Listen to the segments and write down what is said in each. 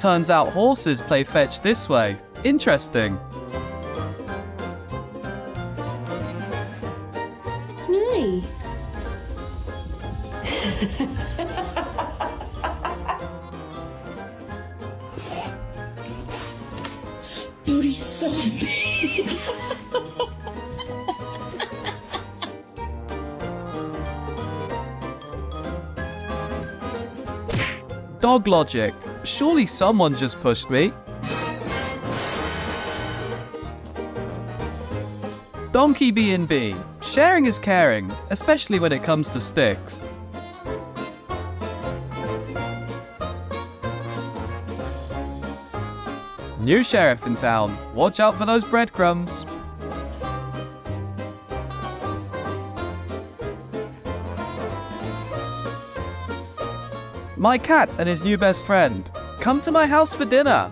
Turns out horses play fetch this way. Interesting. Nay. Booty's so big. Dog logic. Surely someone just pushed me. Donkey B&B. Sharing is caring, especially when it comes to sticks. New sheriff in town. Watch out for those breadcrumbs. My cat and his new best friend. Come to my house for dinner.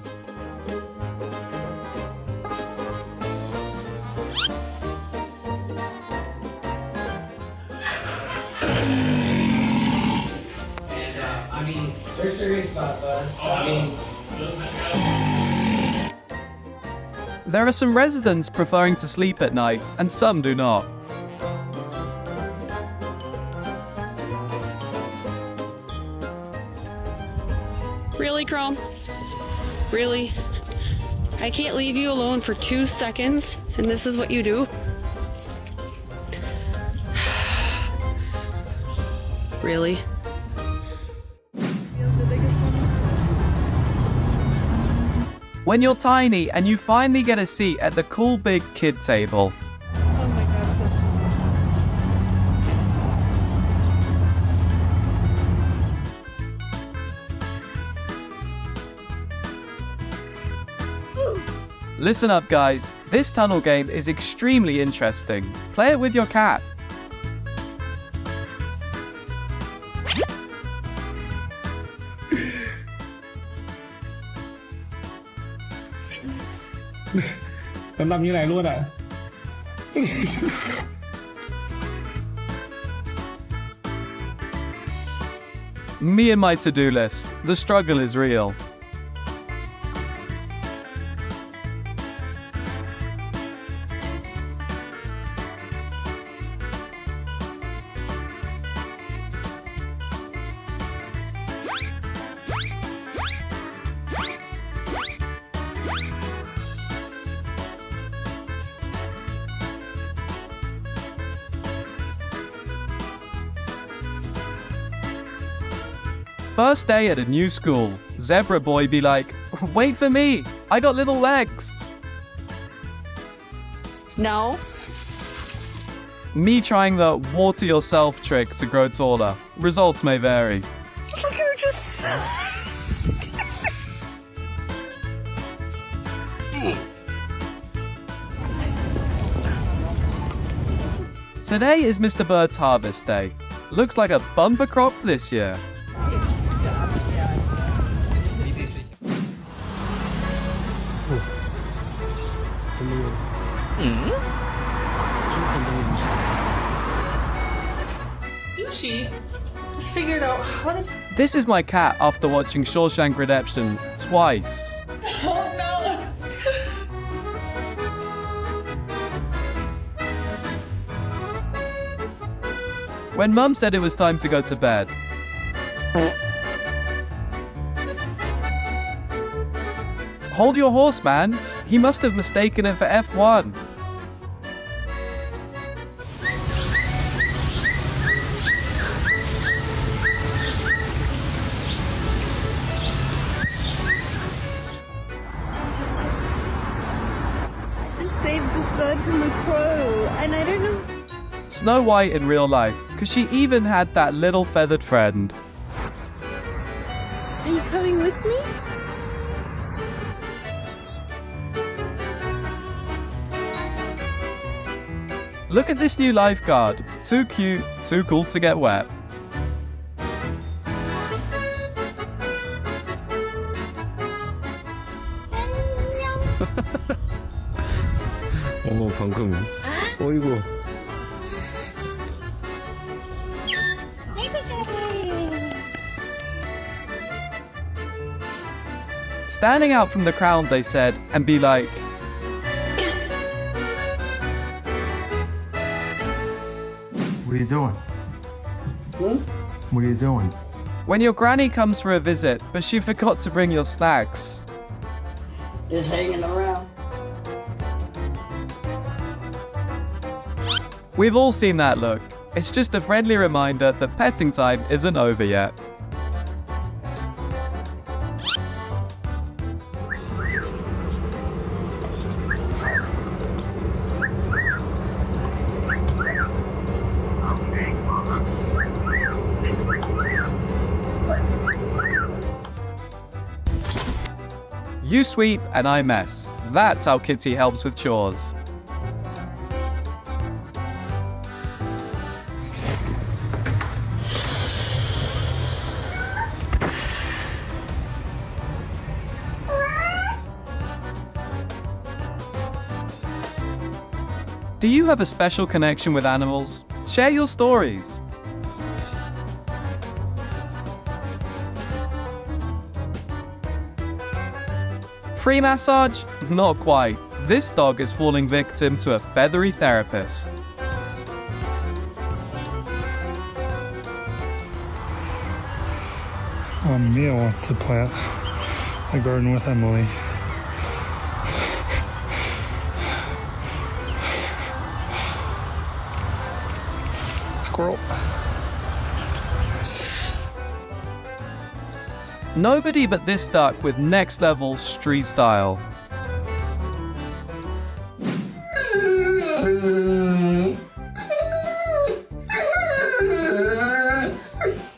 I mean, they're serious about us. There are some residents preferring to sleep at night, and some do not. Really, Chrome? Really? I can't leave you alone for 2 seconds, and this is what you do? Really? When you're tiny and you finally get a seat at the cool big kid table. Oh my god, so Listen up guys, this tunnel game is extremely interesting. Play it with your cat. Me and my to-do list. The struggle is real. First day at a new school. Zebra boy be like, wait for me, I got little legs. No. Me trying the water yourself trick to grow taller. Results may vary. Look at her just... Today is Mr. Bird's harvest day. Looks like a bumper crop this year. sushi. Just figured out how does. This is my cat after watching Shawshank Redemption twice. Oh no! When Mum said it was time to go to bed, hold your horse, man. He must have mistaken it for F1. Saved this bird from a crow, and I don't know. Snow White in real life, because she even had that little feathered friend. Are you coming with me? Look at this new lifeguard. Too cute, too cool to get wet. 방금 어이구 Standing out from the crowd, they said, and be like, What are you doing? What are you doing? when your granny comes for a visit, but she forgot to bring your snacks. Just hanging around. We've all seen that look. It's just a friendly reminder that petting time isn't over yet. You sweep and I mess. That's how Kitty helps with chores. Do you have a special connection with animals? Share your stories. Free massage? Not quite. This dog is falling victim to a feathery therapist. Mia wants to plant a garden with Emily. Squirrel. Nobody but this duck with next level street style.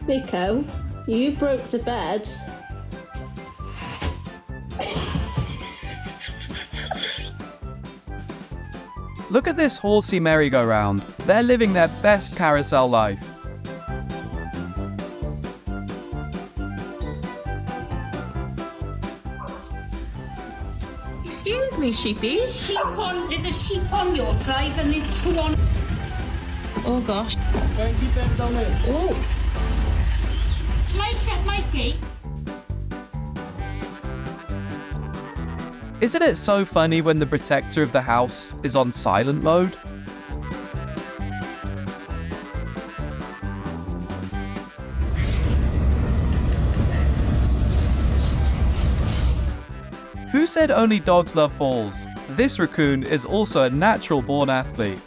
Nico, you broke the bed. Look at this horsey merry-go-round. They're living their best carousel life. Excuse me, sheepies. There's a sheep on your drive and there's two on. Oh gosh. Try and keep that down there. Oh. Shall I shut my gate? Isn't it so funny when the protector of the house is on silent mode? Who said only dogs love balls? This raccoon is also a natural-born athlete.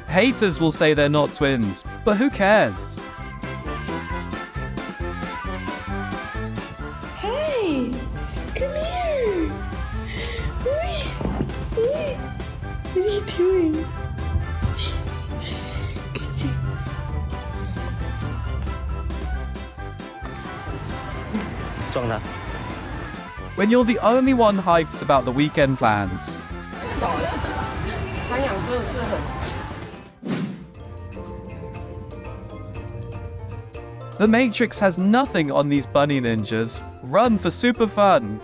Haters will say they're not twins, but who cares? Hey, come here. What are you doing? When you're the only one hyped about the weekend plans. The Matrix has nothing on these bunny ninjas. Run for super fun.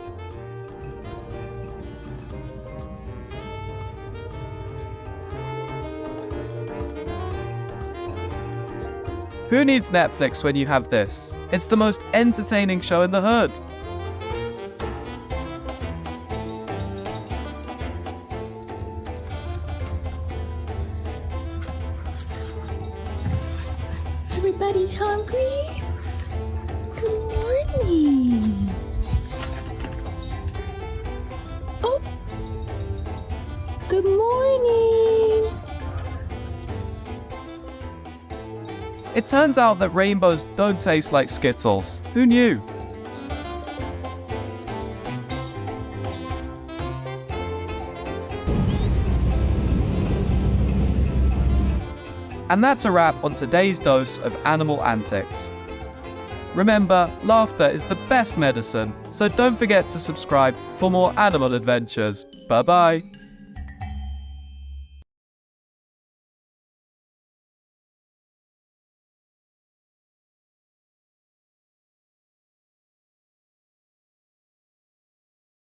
Who needs Netflix when you have this? It's the most entertaining show in the hood. Everybody's hungry? Good morning. Oh. Good morning. It turns out that rainbows don't taste like Skittles. Who knew? And that's a wrap on today's dose of animal antics. Remember, laughter is the best medicine, so don't forget to subscribe for more animal adventures. Bye-bye.